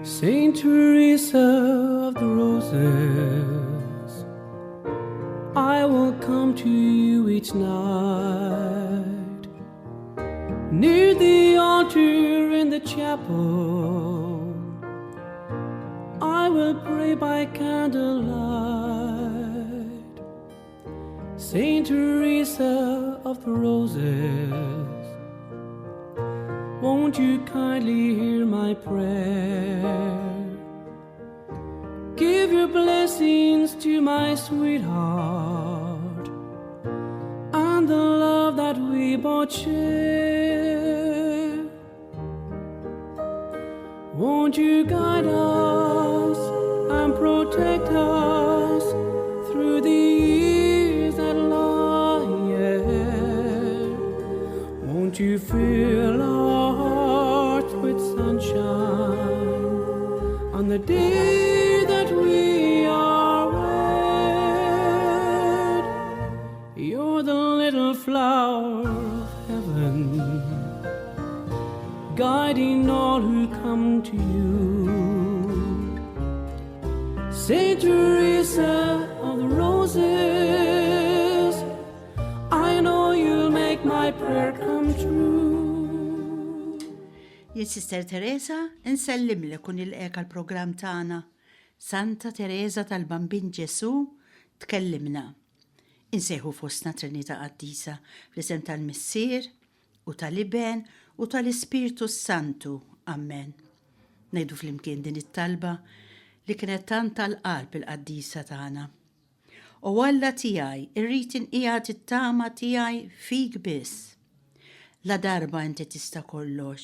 Saint Teresa of the Roses, I will come to you each night, near the altar in the chapel. I will pray by candlelight. Saint Teresa of the Roses, won't you kindly hear my prayer? Give your blessings to my sweetheart and the love that we both share. Won't you guide us and protect us through the years that lie ahead? Won't you fill our hearts with sunshine on the day that we are wed? You're the little flower of heaven, guiding all who come to you. Saint Teresa of the Roses, I know you'll make my prayer come true. Jien Sister Teresa, insellimlek u nilqek għall-programm tagħna. Santa Teresa tal-Bambin Ġesu tkellimna. Insejħu fostna Trinità Qaddisa fl-isem tal-Missier u tal-Iben u tal-Ispirtu Santu. Amen. Ngħidu flimkien din it-talba li kienet tant tal-qalb il-Qaddisa tagħna. U Alla tiegħi irrid inqiegħed it-tama tiegħi fik biss. La darba inti tista' kollox,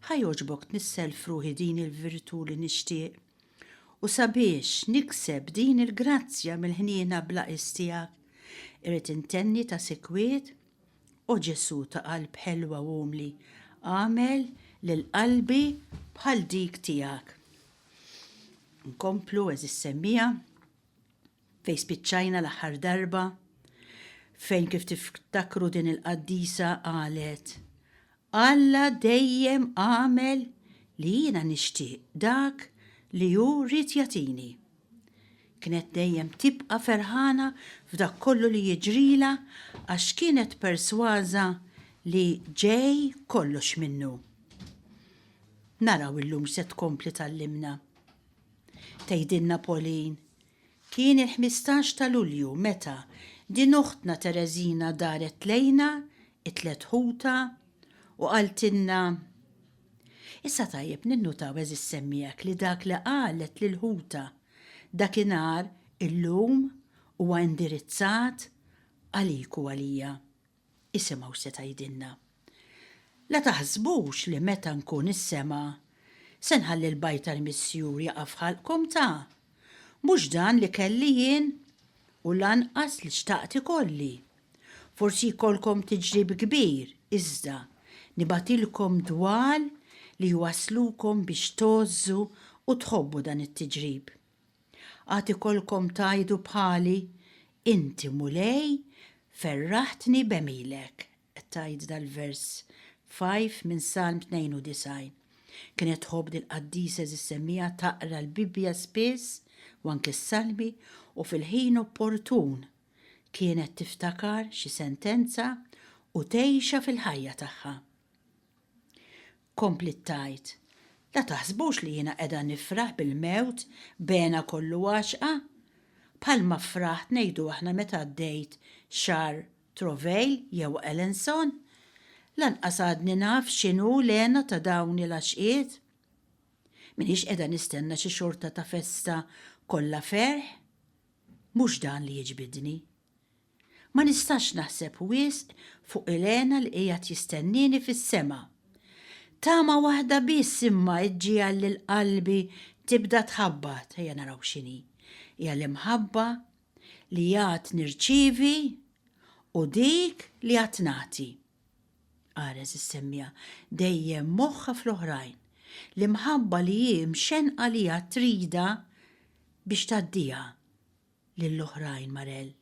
ħajjoġbok nisself ruħi din il-virtu li nixtieq. U sabiex nikseb din il-grazzja mill-ħniena blaqis tiegħek, irrid intenni ta' sikwiet u Ġesu ta' qalb ħelwa u umli għamel lil qalbi bħal dik tiegħek. Nkomplu eżis semmija fejn spiċċajna l-aħħar darba, fejn kif tiftakru din il-Qaddisa qalet: Alla dejjem għamel li jiena nixtieq dak li hu rrid jagħtini. Kienet dejjem tibqa' ferħana f'dak kollu li jiġrila għax kienet persważa li ġej kollox minnu. Naraw illum se tkompli tallimna. Tgħidilna Pauline, kien il-15 ta' Lulju meta din uħtna Tereżina daret lejna it-tlet ħuta u qaltilna. Issa tajjeb ninnutaw eżis semmijak li dak li qalet lil ħuta dakinhar illum huwa indirizzat għalik u għalija. Isimgħu se tgħidilna. La taħsbux li meta nkun is-sema se nħalli l-bajt tal-Missjur jaqaf ħalqkom ta'. Mhux dan li kelli jien u lanqas li xtaqt ikolli. Forsi jkollkom tiġrib kbir, iżda nibatilkom dwal li jwaslukom biex tożżu u tħobbu dan it-tiġrib. Għad ikolkom tajdu bħali, inti mulej ferraħtni bemilek. Tajd dal-vers 5 minn Salm 92. Kienet tħobb il-Qaddisa semmija taqra l-Bibbja spiss u anke s-Salmi u fil-ħin opportun kienet tiftakar xi sentenza u tgħixha fil-ħajja tagħha. Komplit tajt, la taħsbux li jiena qiegħda nifraħ bil-mewt bena kollu għaxqa? Bħalma fraħt ngħidu aħna meta għaddejt xar Trovejl jew Ellenson? Lanqas għadni naf x'inhu lena ta' dawn il-għaxqiet? Minix qiegħda nistenna xi xorta ta' festa kollha ferħ? Mhux dan li jiġbidni. Ma nistax naħseb wisq fuq Elena li qiegħed jistennini fis-sema. Tama waħda biss imma iġġija lil qalbi tibda tħabbat, ejja naraw x'inhi. Hija l-imħabba li jgħat nirċievi u dik li jgħat nagħti. Qares is-semmija dejjem moħħa fl-oħrajn, l-imħabba li jiem xenqa li trida biex taddija lill-oħrajn Marell.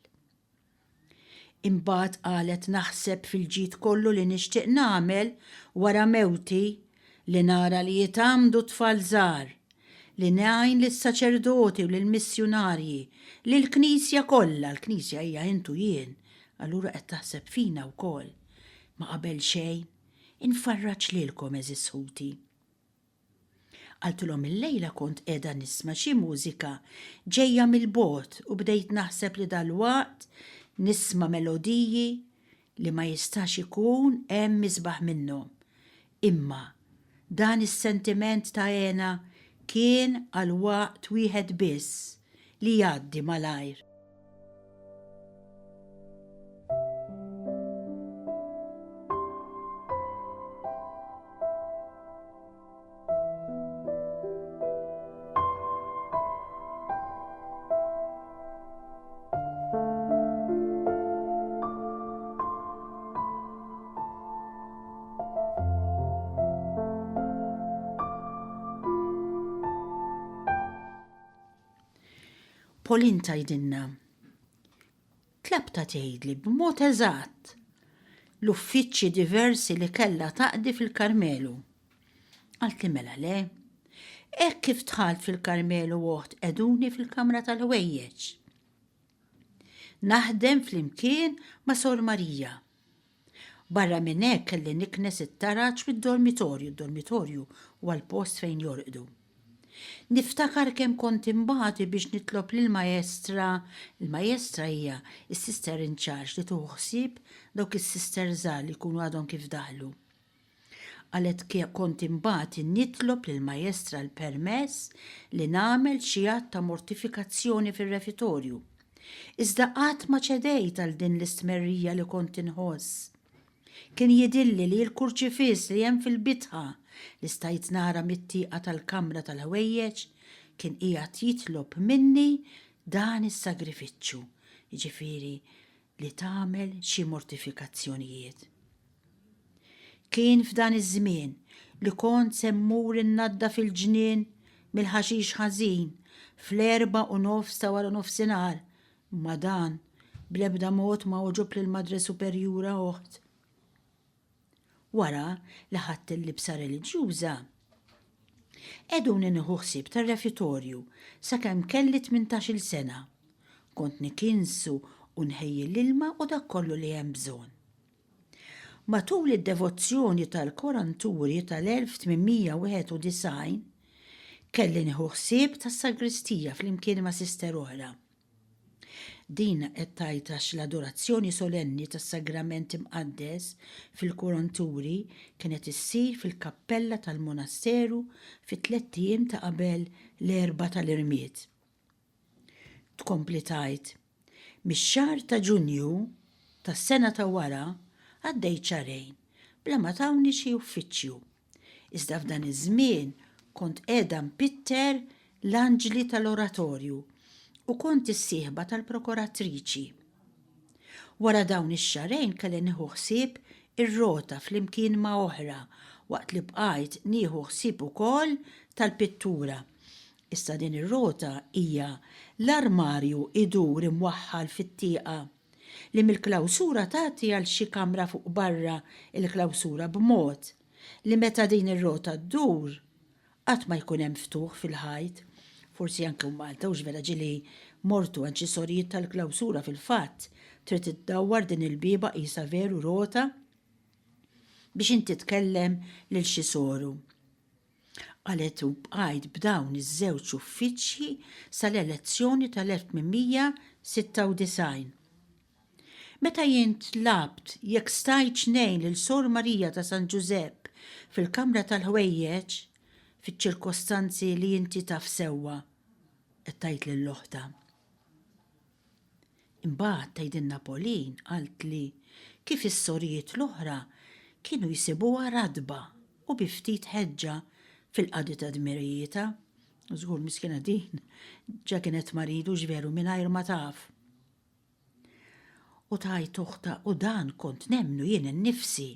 Imbagħad qalet naħseb fil-ġid kollu li nixtieq nagħmel wara mewti li nara li jitamdu tfal żgħar li ngħin lis-saċerdoti u lill-missjonarji, lill-Knisja kollha, l-Knisja hija intu jien, allura qed taħseb fina wkoll. Ma qabel xejn, infarraġ lilkom eżis ħuti. Qaltilhom il-lejla kont qiegħda nisma' xi mużika ġejja mill-bogħod u bdejt naħseb li dalwaqt nisma' melodiji li ma jistax ikun hemm misbaħ minnhom. Imma dan is-sentiment ta' għena kien għal waqt wieħed biss li jgħaddi malajr. Pauline tgħidilna, tlabta tgħidli b'mod eżatt l-uffiċċji diversi li kellha taqdi fil-Karmelu. Qalt li mela le, hekk kif dħalt fil-Karmelu woħd qeduni fil-kamra tal-ħwejjeġ. Naħdem flimkien ma' Sor Marija. Barra minn hekk kelli niknes it-taraġ fid-dormitorju, d-dormitorju huwa l-post fejn jorqdu. Niftakar kemm kont imbagħati biex nitlob lill-majestra, il-majestra hija s-sister in charge li tuħu ħsieb dawk is-sister żgħar li jkunu għadhom kif daħlu. Qalet kont imbagħati nitlob lill-majestra l-permess li nagħmel xi att ta' mortifikazzjoni fir-refitorju. Iżda qatt ma ċedejt għal din l-istmerrija li kont inħoss. Kien jidilli li l-kurċifiss li hemm fil-bitħa li stajt nara mit-tieqa tal-kamra tal-ħwejjeġ kien qiegħed jitlob minni dan is-sagrifiċċju, jiġifieri li tagħmel xi mortifikazzjonijiet. Kien f'dan iż-żmien li kont semmur innadda fil-ġnien mill-ħaxix ħażin fl-4:09 ta' wara nofsinhar, ma dan bl-ebda mod ma oġob lill-Madre Superjura oħt. Wara li ħadd il-libsa reliġjuża, qegħduni nieħu ħsieb tar-refitorju sakemm kelli 18-il sena. Kont nikinsu u nħejji l-ilma u dak kollu li hemm bżonn. Matul id-devozzjoni tal-koranturi tal-1891 kelli nieħu ħsieb tas-sagristija flimkien ma' sister oħra. Din qed tgħidx l-adorazzjoni solenni tas-sagrament imqaddes fil-kuranturi kienet issir fil-kappella tal-monasteru fit-3 ijiem ta' qabel l-4 tal-Irmiet. Tkompli tgħid, mix-xahar ta' Ġunju tas-sena ta' wara għaddejt xarejn bla ma tawni xi uffiċċju. Iżda f'dan iż-żmien kont qiegħda mpitter l-anġli tal-oratorju u kont is-sieħba tal-prokuratriċi. Wara dawn ix-xarejn kelli nieħu ħsieb ir-rota flimkien ma' oħra waqt li bqajt nieħu ħsieb ukoll tal-pittura. Issa din ir-rota hija l-armarju idur imwaħħal fit-tieqa li mill-klawsura tagħti għal xi kamra fuq barra il-klawsura b'mod li meta din ir-rota ddur qatt ma jkun hemm ftuħ fil-ħajt. Forsi anke Malta u ġvela ġili mortu għan xi sorijiet tal-klawsura fil-fatt trid iddawwar din il-biba qisha veru rota biex inti tkellem lil xi soru. Qalet u bqajt b'dawn iż-żewġ uffiċċji sal-elezzjoni tal-1896. Meta jien tlabt jekk stajt ngħin lil Sor Marija ta' San Giuseppe fil-kamra tal-ħwejjeġ fiċ-ċirkostanzi li inti taf sewwa, qed tgħid lill-oħta. Imbagħad tgħidilna Pauline qalt li kif is-sorijiet l-oħra kienu jsibuha radba u bi ftit ħeġġa fil-qadi ta' dmirijieta. Żgur miskina din ġa kienet maridu ġveru mingħajr ma taf. U tgħid oħta u dan kont nemmnu jien innifsi.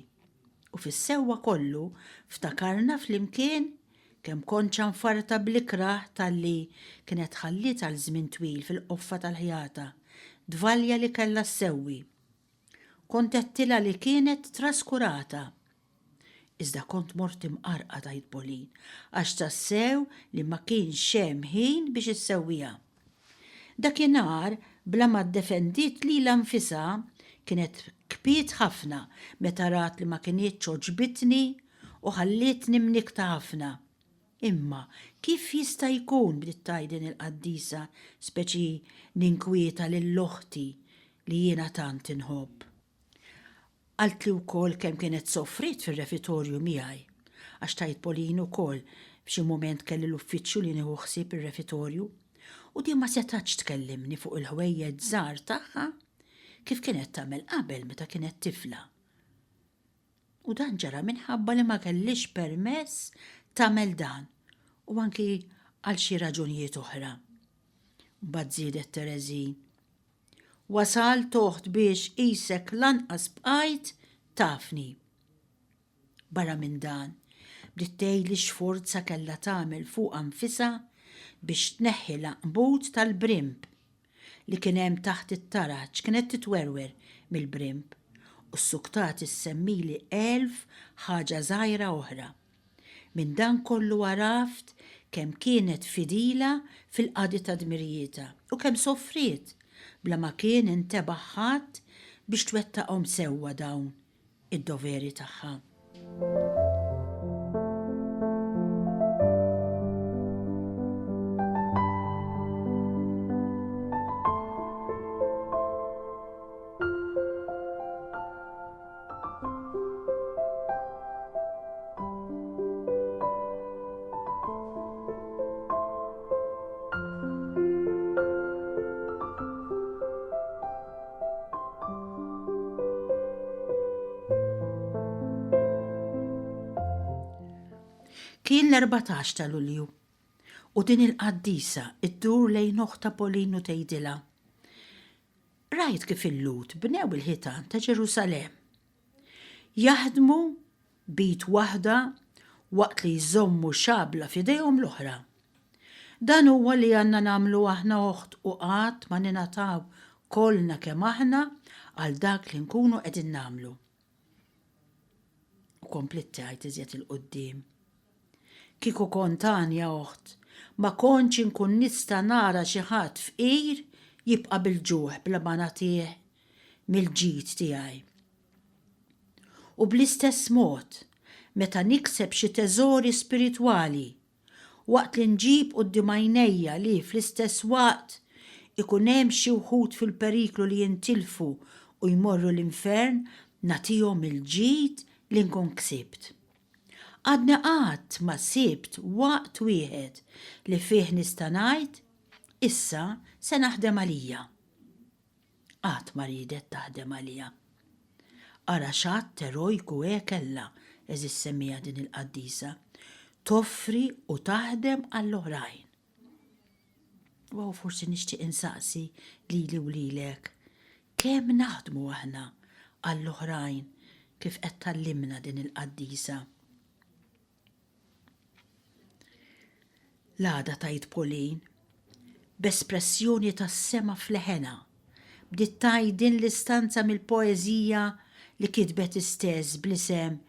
U fis-sewwa kollu ftakarna flimkien kemm kont ċanfarta bl-ikraħ talli kienet ħallit għal żmien twil fil-qoffa tal-ħjata, dvalja li kellha ssewwi. Kont qedtilha li kienet traskurata. Iżda kont mort imqarqa tajt Polin, għax tassew li ma kienx hemm ħin biex issewwija. Dakinhar bla ma ddefendit li l-anfisa kienet kbiet ħafna meta rat li ma kienieċ oġbitni u ħallitni mnikta ħafna. Imma kif jista' jkun bdiet tgħidin il-qaddisa speċi ninkwieta lill-oħti li jiena tant inħobb. Qalt li wkoll kemm kienet soffrit fir-refitorju miegħi, għax tajt Polin ukoll f'xi mument kelli l-uffiċċju li nieħu ħsieb ir-refitorju u din ma setax tkellimni fuq il-ħwejjeġ żgħar tagħha kif kienet tagħmel qabel meta kienet tifla. U dan ġara minħabba li ma kellix permess tagħmel dan u anki għal xi raġunijiet oħra. Mbagħad żiedet Terezin. Wasal toħt biex isek lanqas bqajt tafni. Barra minn dan, bdiet tgħidli x'forza kellha tagħmel fuq anfisha biex tneħħi l-aqbud tal-brimb li kien hemm taħt it-taraġġ kienet titwerwer mill-brimb u s-suktat issemmili 1000 ħaġa żgħira oħra. Minn dan kollu għaraft kemm kienet fidila fil-qadi ta' dmirijieta u kemm soffriet bla ma kien intebaħ ħadd biex twettaqhom sewwa dawn id-doveri tagħha. Kien l-14 ta' Lulju u din il-qaddisa iddur lejn oħta Polin u tgħidilha. Rajt kif il-lut bnew il-ħitan ta' Ġerusalemm. Jaħdmu bit waħda waqt li jżommu xabla f'idejhom l-oħra. Dan huwa li għandna nagħmlu aħna oħt u qatt ma ningħataw kollna kemm aħna għal dak li nkunu qegħdin nagħmlu. U komplit tgħid iżjed il-qudiem. Kieku kont Anja oħt, ma kontx inkun nista' nara xi ħadd fqir jibqa' bil-ġuħ bla ma nagħtih mill-ġid tiegħi. U bl-istess mod, meta nikseb xi teżori spiritwali, waqt li nġib quddiem għajnejja li fl-istess waqt ikun hemm xi wħud fil-periklu li jintilfu u jmorru l-infern, nagħtihom il-ġid li nkun ksibt. Għadna qatt ma sibt waqt wieħed li fih nista' ngħid issa se naħdem għalija. Qatt ma ridet taħdem għalija. Ara x'att erojku hekk kellha eżis semmija din il-qaddisa, toffri u taħdem għall-oħrajn. Wow, forsi nixtieq insaqsi lili u lilek, kemm naħdmu aħna għall-oħrajn kif qed tallimna din il-qaddisa. L-għada tajt Polin, b'espressjoni tas-sema fleħena, bdiet tgħidin l-istanza mill-poeżija li kitbet istess bl-isem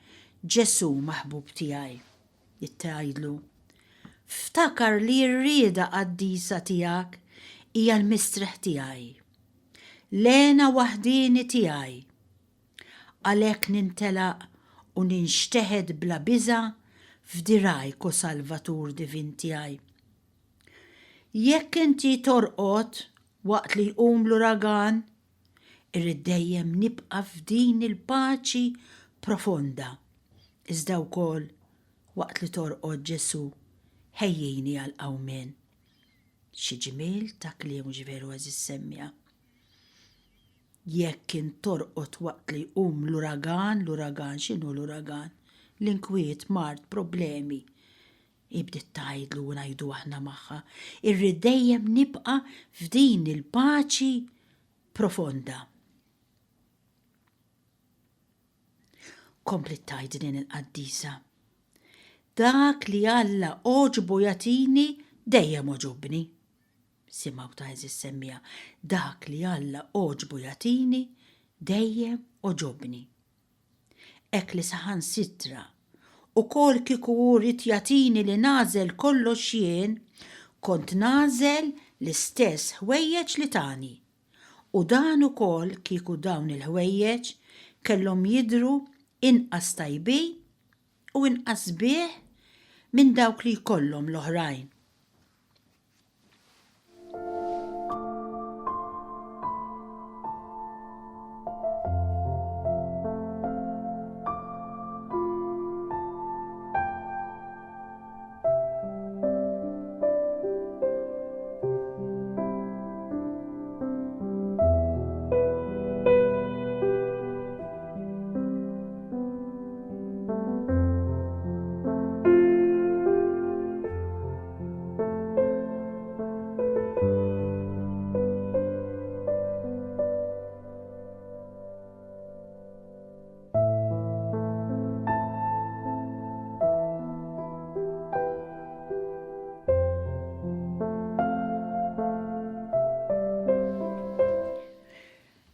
Ġesu maħbub tiegħi. Jittgħidlu, ftakar li r-rieda qaddisa tiegħek hija l-mistrieħ tiegħi. Lena waħdini tiegħi. Għalhekk nintelaq u ninxteħed bla biża' f'dirajk u Salvatur divin tiegħi. Jekk inti torqod waqt li jqum l-uragan, irrid dejjem nibqa' f'din il-paċi profonda. Iżda wkoll waqt li torqod Ġesu ħejjini għal qawmien. Xi ġmiel ta' kliem ġveru eżis semmija. Jekk int torqod waqt li jqum l-uragan x'inhu l-uragan? L-inkwiet, mart, problemi. Ibdiet tgħidlu u ngħidu aħna magħha, irrid dejjem nibqa' f'din il-paċi profonda. Komplit tgħid din il-qaddisa. Dak li Alla oġbu jagħtini dejjem oġobni. Simgħu ta' eżis semmija, dak li Alla oġbu jagħtini dejjem oġobni. Ek li saħan sitra u kol kiku rrit jatini li nażel kollox jien, kont nażel l-istess ħwejjeġ li tani. U dan ukoll kieku dawn il-ħwejjeġ kellhom jidru inqas tajbi u inqas bieħ minn dawk li jkollhom l-oħrajn.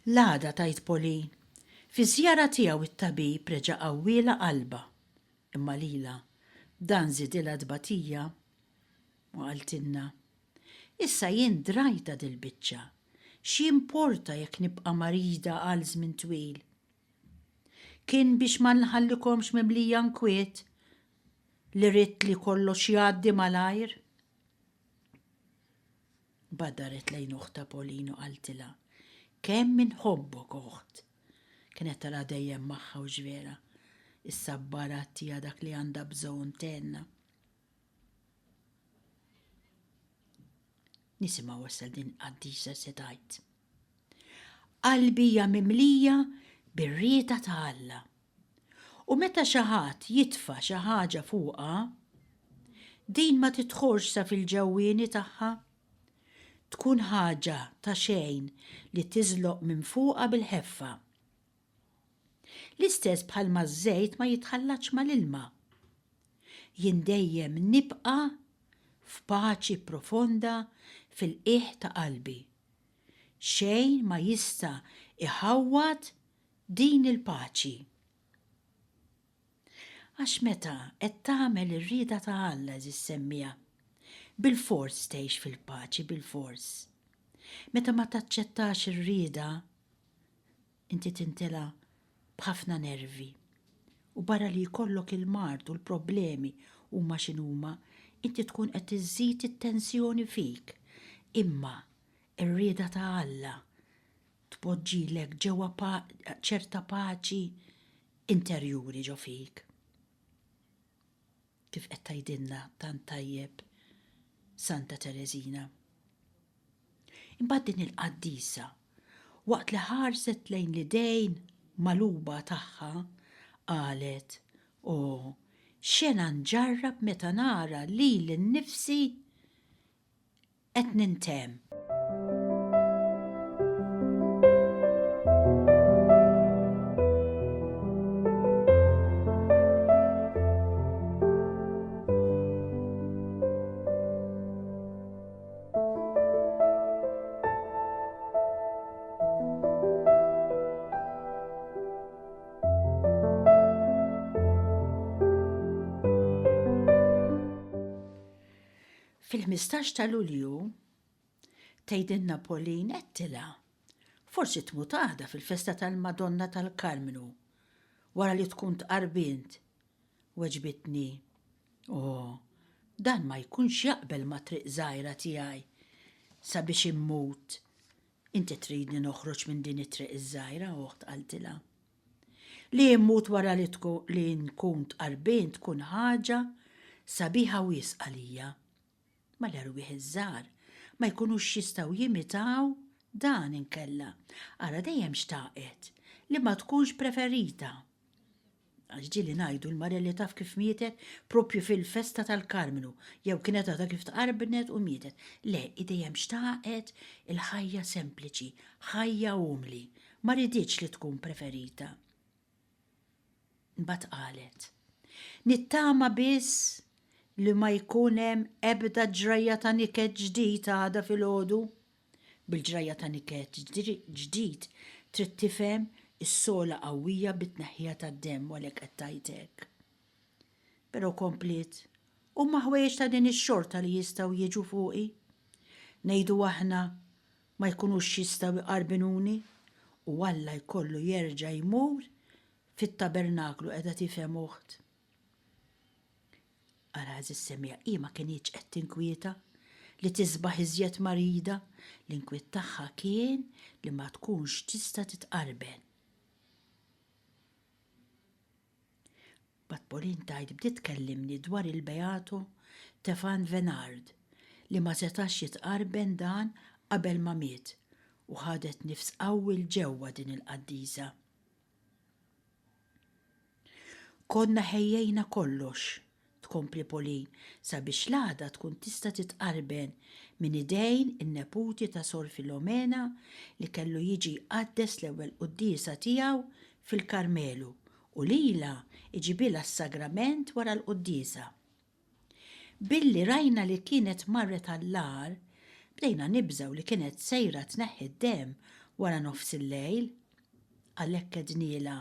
L-għada tajt Pauline, fi żjara tiegħu it-tabib reġa' qawwiela qalba, imma lila dan żidilha dbatija u qaltilna. Issa jien drajta dil-biċċa, x'jimporta jekk nibqa' marida għal żmien twil. Kien biex ma nħallikomx mimlija nkwiet li rrid li kollox jgħaddi malajr. Badaret lejn uħta Pauline u qaltilha. Kemm inħobbok oħt. Kienet tara dejjem magħha u ġvera. Is-sabbara tija dak li għandha bżonn tenna. Nisimgħu wasal din qaddisa se tgħid. Qalbi hija mimlija bir-rieda ta' Alla. U meta xi ħadd jitfa' xi ħaġa fuqha, din ma tidħolx sa fil-ġewwieni tagħha. Tkun ħaġa ta' xejn li tiżloq minn fuqha bil-ħeffa. L-istess bħalma ż-żejt ma jitħallax mal-ilma. Jien dejjem nibqa' f'paċi profonda fil-qiegħ ta' qalbi. Xejn ma jista' iħawwad din il-paċi. Għax meta qed tagħmel ir-rieda ta' Alla żissemmija. Bil-fors tgħix fil-paċi, bil-fors. Meta ma taċċettax ir-rieda, inti tintela b'ħafna nervi. U barra li jkollok il-mard u l-problemi huma x'inhuma, inti tkun qed iżżid it-tensjoni fik. Imma ir-rieda ta' Alla tpoġġilek ġewwa ċerta paċi interjuri ġo fik. Kif qed tgħidilna tant tajjeb Santa Teresina. Imbagħad din il-qaddisa, waqt li ħarset lejn l-idejn magħluba tagħha, qalet: "O, xena nġarrab meta nara lili nnifsi qed nintemm." Fil-15 ta' Lulju tgħidilna Pauline qedtilha forsi tmut għada fil-festa tal-Madonna tal-Karmenu wara li tkun tqarbint. Weġbitni: "O, dan ma jkunx jaqbel ma' triq żgħira tiegħi sabiex immut. Inti tridni noħroġ minn din it-triq iż-żgħira oħt", qaltilha. Li immut wara li nkun tqarbint tkun ħaġa sabiħa wisq għalija. Ma l-erwieħ iż-żgħar ma jkunux jistgħu jimitaw dan inkella. Ara dejjem xtaqet li ma tkunx preferita. Għax ġieli ngħidu l-mara li taf kif mietet propju fil-festa tal-Karmenu, jew kienet għadha kif tqarbnet u mietet. Le, dejjem xtaqet il-ħajja sempliċi, ħajja umli, ma riditx li tkun preferita. Mbagħad qalet: "Nittama biss li ma jkun hemm ebda ġrajja ta' niket ġdid għada filgħodu." Bil-ġrajja ta' niket ġdid trid tifhem is-sola qawwija bit-tneħħija tad-demm għalhekk qed tgħid hekk. Pero komplet. U maħwejx ta' din ix-xorta li jistaw jiġu fuqi. Nejdu aħna ma jkunux jistaw iqarbinuni u Alla jkollu jerġa' jmur fit-tabernaklu qiegħda tifhem uħt. Ara is-semja ma kienx qed tinkwieta li tisbaħ iżjed marida, l-inkwiet tagħha kien li ma tkunx tista' titqarben. Bat Pauline tgħid bdiet tkellimni dwar il-Beato Stefan Venard li ma setax jitqarben dan qabel ma miet u ħadet nifs qawwi ġewwa din il-qaddisa. Konna ħejjejna kollox, tkompli Pauline, sabiex l-għada tkun tista' titqarben minn idejn in-neputi ta' Sor Filomena li kellu jiġi qaddes l-ewwel qudiesa tiegħu fil-Karmelu u lila iġibilha s-sagrament wara l-qudiesa. Billi rajna li kienet marret għall-lar, bdejna nibżgħu li kienet sejra tneħħi d-demm wara nofs il-lejl, għalhekk kedniela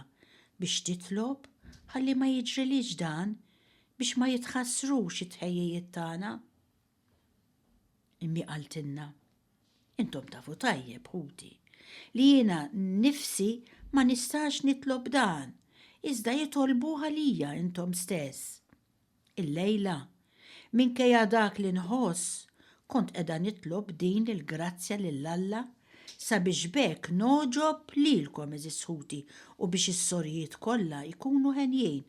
biex titlob ħalli ma jiġrilix dan biex ma jitħassrux it-tħejjijiet tagħna. Immi qaltilna, intom tafu tajjeb ħuti, li jiena nnifsi ma nistax nitlob dan, iżda jitolbu għalija intom stess. Il-lejla, minkejja dak li nħoss, kont qiegħda nitlob din il-grazzja lill-Alla sabiex bekk noġob lilkom eżis ħuti u biex is-sorjiet kollha jkunu ħenjin.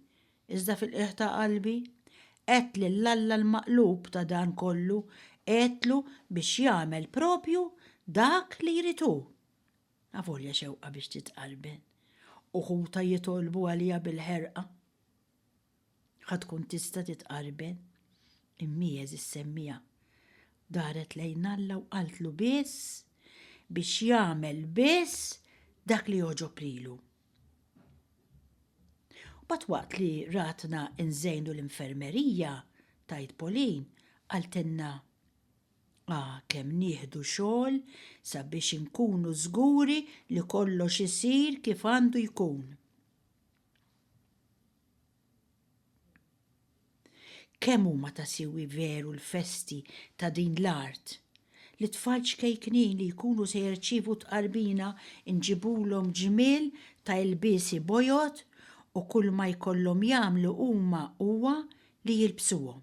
Iżda fil-qiegħ ta' qalbi, qed lill-Alla l-maqlub ta' dan kollu, qedlu biex jagħmel propju dak li jritu. Avolja xewqa biex titqarben, u ħuta jitolbu għalija bil-ħerqa. Ħad tkun tista' titqarben, immijeż is-semmija daret lejn Alla u qaltlu biss biex jagħmel biss dak li joġob lilu. Bat waqt li ratna inżejnu l-infermerija, tajt Pauline, qaltilna kemm nieħdu xogħol sabiex inkunu żguri li kollox isir kif għandu jkun. Kemm huma ta' siwi veru l-festi ta' din l-art li tfal xkejknin li jkunu se jirċievu tqarbina inġibulhom ġmiel ta' ilbiesi bojot u kull ma jkollhom jagħmlu huma huwa li jilbsuhom.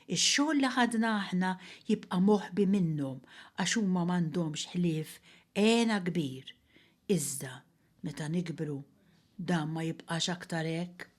Ix-xogħol li ħadna aħna jibqa' moħħbi minnhom għax huma m'għandhomx ħlief għena kbir. Iżda meta nikbru dan ma jibqax aktar hekk.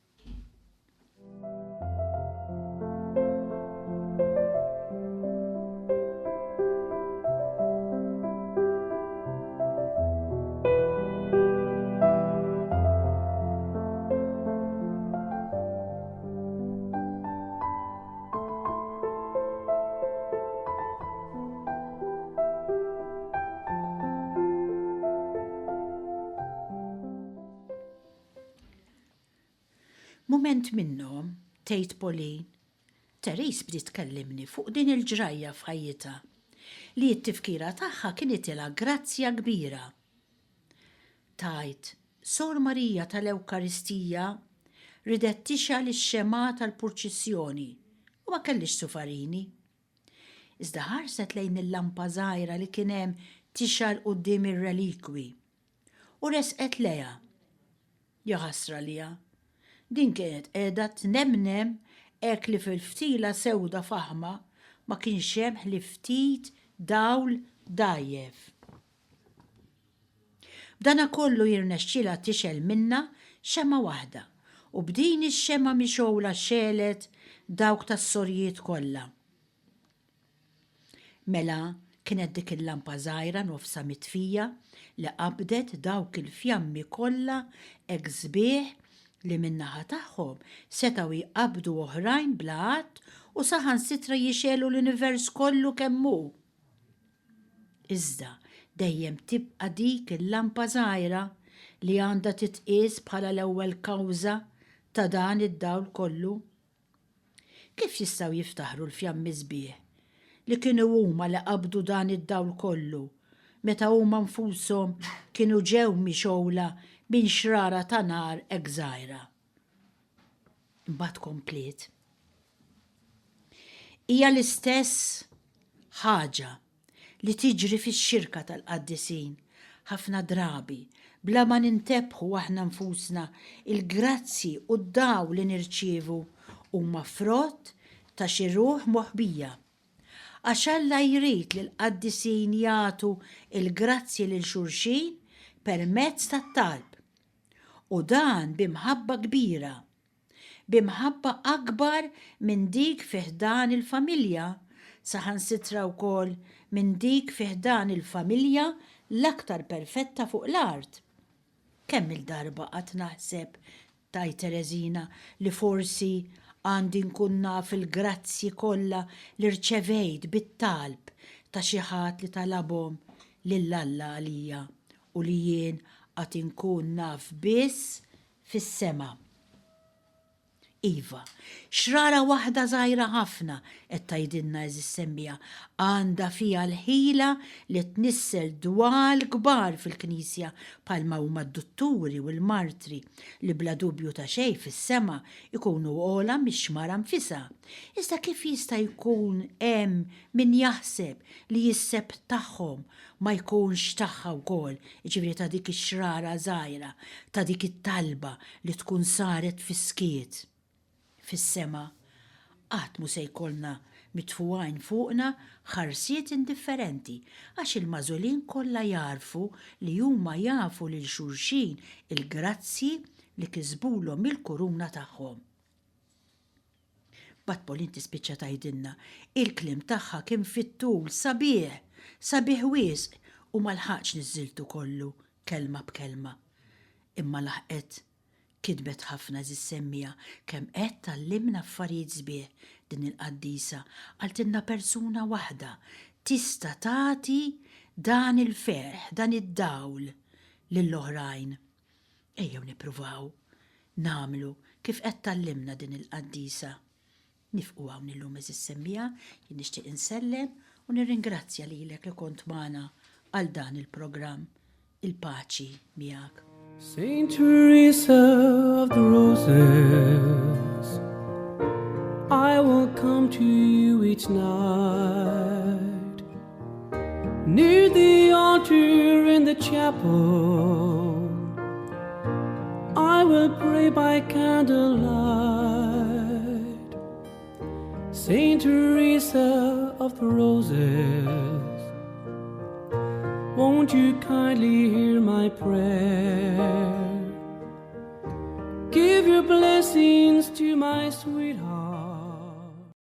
Mument minnhom, tgħid Pauline, Therese bdiet tkellimni fuq din il-ġrajja f'ħajjitha li t-tifkira tagħha kienet ilha grazzja kbira. Tajt, Sor Marija tal-Ewkaristija ridet tixgħal ix-xema tal-purċissjoni u ma kellix sufarini. Iżda ħarset lejn il-lampa żgħira li kien hemm tixgħal quddiem ir-relikwi u resqet lejha. Ja ħasra liha. Din kienet qiegħda tnemnem hekk li fil-ftila sewda faħma ma kienx hemm ħli ftit dawl dajjef. B'dana kollu jirnexxielha tixel minna xema waħda u b'din ix-xema mixowla xelet dawk tas-sorjiet kollha. Mela kienet dik il-lampa żgħira nofsa mitfija li qabdet dawk il-fjammi kollha hekk sbieħ li min-naħa tagħhom setgħu jqabdu oħrajn bla qatt u saħansitra jixelu l-univers kollu kemm hu. Iżda dejjem tibqa' dik il-lampa żgħira li għandha titqies bħala l-ewwel kawża ta' dan id-dawl kollu. Kif jistgħu jiftaħru l-fjammi sbieħ li kienu huma li qabdu dan id-dawl kollu meta huma nfushom kienu ġew mixowla bin xrara ta' nar hekk żgħira. Imbagħad komplet hija l-istess ħaġa li tiġri fix-xirka tal-qaddisin ħafna drabi bla ma nintebħu aħna nfusna il-grazzi u d-daw li nirċievu huma frott ta' xi ruħ moħbija. Għax Alla jrid li l-qaddisin jagħtu il-grazzi lil xulxin permezz tat-talb. U dan bimħabba kbira, bimħabba akbar minn dik fiħdan il-familja, saħansitra wkoll minn dik fiħdan il-familja l-aktar perfetta fuq l-art. Kemm il-darba qatt naħseb, tajt Tereżina, li forsi għandi nkun naf il-grazzi kollha li rċevejt bit-talb ta' xi ħadd li talabhom lil Alla għalija u li jien qatt inkun naf biss fis-sema. Iva, xrara waħda żgħira ħafna qed tgħidilna eżis semmija għandha fiha l-ħila li tnissel dwal kbar fil-Knisja bħalma huma d-dutturi u l-martri li bla dubju ta' xejn fis-sema ikunu ogħla mix-xmara nfisha. Iżda kif jista' jkun hemm min jaħseb li jisseb tagħhom ma jkunx tagħha wkoll, jiġifieri ta' dik ix-xrara żgħira, ta' dik it-talba li tkun saret fis-skiet. Fis-sema, qatt mu se jkollna mitfuqajn fuqna ħarsiet indifferenti għax il-mażulin kollha jarfu li huma jafu lil xulxin il-grazzi li kisbulhom il-kuruna tagħhom. Bat Pauline tispiċċa tgħidilna il-kliem tagħha kien fit-tul sabiħ wisq u ma lħaqx niżżiltu kollu kelma b'kelma. Imma laħqet kitbet ħafna semmija kemm qed tallimna affarijiet sbieħ din il-qaddisa għaltilna persuna waħda tista' tagħti dan il-ferħ, dan id-dawl lill-oħrajn. Ejjew nippruvaw nagħmlu kif qed tallimna din il-qaddisa. Nifqu hawn illum semmija, jien nixtieq insellem u nirringrazzja lilek li kont magħna għal dan il-programm. Il-paċi miegħek. Saint Teresa of the Roses, I will come to you each night, near the altar in the chapel, I will pray by candlelight. Saint Teresa of the Roses, won't you kindly hear my prayer? Give your blessings to my sweetheart.